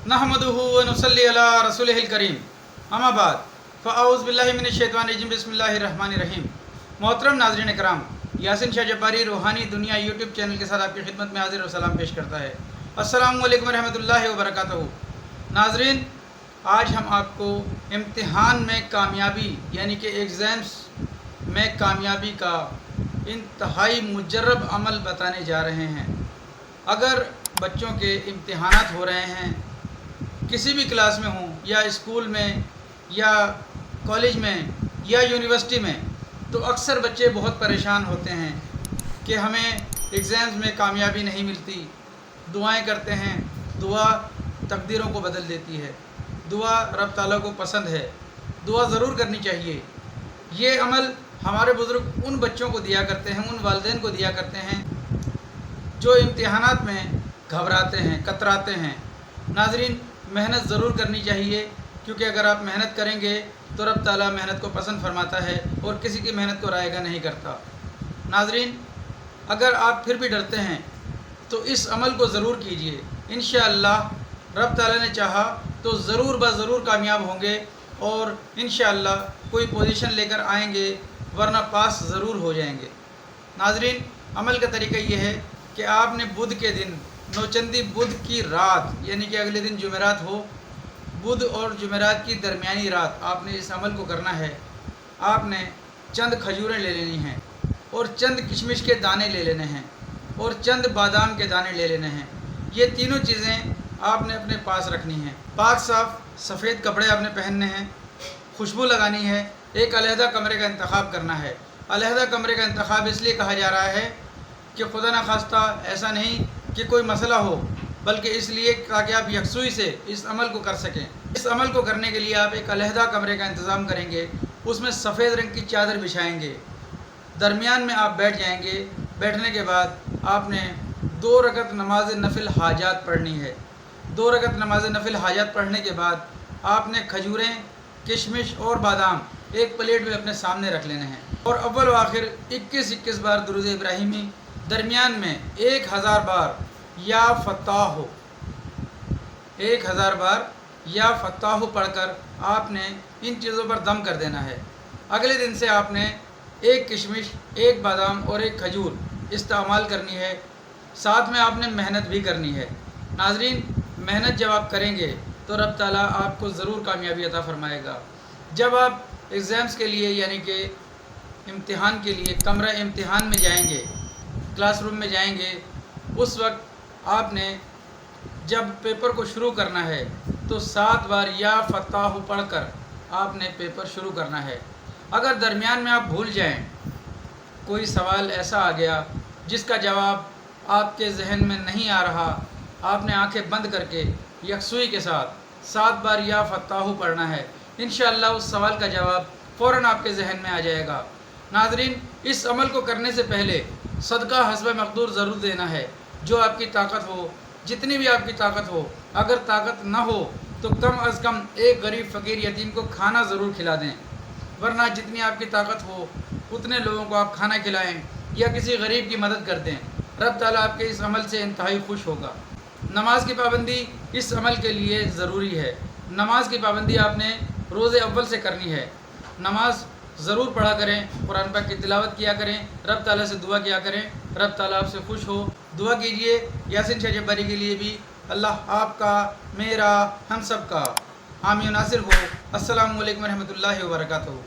नहमदुहु व नुसल्ली अला रसूलिहिल करीम अम्मा बाद फ़अऊज़ु बिल्लाहि मिनश शैतानिर रजीम बिस्मिल्लाहिर रहमानिर रहीम। मोहतरम नाज़रीन कराम, यासिन शाह जब्बारी रूहानी दुनिया यूट्यूब चैनल के साथ आपकी खिदमत में हाज़िर और सलाम पेश करता है। अस्सलामु अलैकुम व रहमतुल्लाहि व बरकातहू। नाज़रीन, आज हम आपको इम्तिहान में कामयाबी यानी कि एग्ज़ाम्स में कामयाबी का इंतहाई मुजर्रब अमल बताने जा रहे हैं। अगर बच्चों के इम्तिहानात हो रहे हैं, किसी भी क्लास में हों या स्कूल में या कॉलेज में या यूनिवर्सिटी में, तो अक्सर बच्चे बहुत परेशान होते हैं कि हमें एग्ज़ाम्स में कामयाबी नहीं मिलती। दुआएं करते हैं, दुआ तकदीरों को बदल देती है, दुआ रब ताला को पसंद है, दुआ ज़रूर करनी चाहिए। ये अमल हमारे बुज़ुर्ग उन बच्चों को दिया करते हैं, उन वालिदैन को दिया करते हैं जो इम्तिहानात में घबराते हैं, कतराते हैं। नाज़रीन, मेहनत ज़रूर करनी चाहिए, क्योंकि अगर आप मेहनत करेंगे तो रब ताला मेहनत को पसंद फरमाता है और किसी की मेहनत को रायगा नहीं करता। नाज़रीन, अगर आप फिर भी डरते हैं तो इस अमल को ज़रूर कीजिए। इंशाअल्लाह रब ताला ने चाहा तो ज़रूर ब-ज़रूर कामयाब होंगे और इंशाअल्लाह कोई पोजीशन लेकर आएंगे, वरना पास ज़रूर हो जाएंगे। नाज़रीन, अमल का तरीका ये है कि आपने बुध के दिन, नौचंदी बुध की रात यानी कि अगले दिन जुमेरात हो, बुध और जुमेरात की दरमियानी रात आपने इस अमल को करना है। आपने चंद खजूरें ले लेनी हैं और चंद किशमिश के दाने ले लेने हैं और चंद बादाम के दाने ले लेने हैं। ये तीनों चीज़ें आपने अपने पास रखनी हैं। पाक साफ़ सफ़ेद कपड़े आपने पहनने हैं, खुशबू लगानी है, एक अलहदा कमरे का इंतखाब करना है। अलहदा कमरे का इंतखाब इसलिए कहा जा रहा है कि खुदा न खास्ता ऐसा नहीं कि कोई मसला हो, बल्कि इसलिए ताकि आप यकसुई से इस अमल को कर सकें। इस अमल को करने के लिए आप एक अलहदा कमरे का इंतज़ाम करेंगे, उसमें सफ़ेद रंग की चादर बिछाएंगे, दरमियान में आप बैठ जाएंगे। बैठने के बाद आपने 2 रकत नमाज नफिल हाजात पढ़नी है। 2 रकत नमाज नफिल हाजात पढ़ने के बाद आपने खजूरें, किशमिश और बादाम एक प्लेट में अपने सामने रख लेने हैं और अव्वल व आखिर 21-21 बार दुरूद इब्राहिमी, दरमियान में 1000 बार या फत्ताह, 1000 बार या फत्ताह पढ़कर आपने इन चीज़ों पर दम कर देना है। अगले दिन से आपने 1 किशमिश, 1 बादाम और 1 खजूर इस्तेमाल करनी है। साथ में आपने मेहनत भी करनी है। नाज़रीन, मेहनत जब आप करेंगे तो रब ताला आपको ज़रूर कामयाबी अता फरमाएगा। जब आप एग्ज़ाम्स के लिए यानी कि इम्तिहान के लिए कमरा इम्तिहान में जाएंगे, क्लासरूम में जाएंगे, उस वक्त आपने जब पेपर को शुरू करना है तो 7 बार या फत्ताह पढ़कर आपने पेपर शुरू करना है। अगर दरमियान में आप भूल जाएं, कोई सवाल ऐसा आ गया जिसका जवाब आपके जहन में नहीं आ रहा, आपने आंखें बंद करके यकसुई के साथ 7 बार या फत्ताह पढ़ना है। इंशाअल्लाह उस सवाल का जवाब फ़ौरन आपके जहन में आ जाएगा। नाज़रीन, इस अमल को करने से पहले सदका हस्ब मक़दूर ज़रूर देना है। जो आपकी ताकत हो, जितनी भी आपकी ताकत हो, अगर ताकत ना हो तो कम अज़ कम एक गरीब फ़कीर यतीम को खाना ज़रूर खिला दें, वरना जितनी आपकी ताकत हो उतने लोगों को आप खाना खिलाएं या किसी गरीब की मदद कर दें। रब ताला आपके इस अमल से इंतहाई खुश होगा। नमाज की पाबंदी इस अमल के लिए ज़रूरी है। नमाज की पाबंदी आपने रोज़े अव्वल से करनी है। नमाज ज़रूर पढ़ा करें, कुरान पाक की तिलावत किया करें, रब ताला से दुआ किया करें, रब ताला आपसे खुश हो। दुआ कीजिए यासिन शाह जब्बारी के लिए भी, अल्लाह आपका, मेरा, हम सब का हामी नासिर हो। अस्सलामु अलैकुम रहमतुल्लाहि व बरकातहू।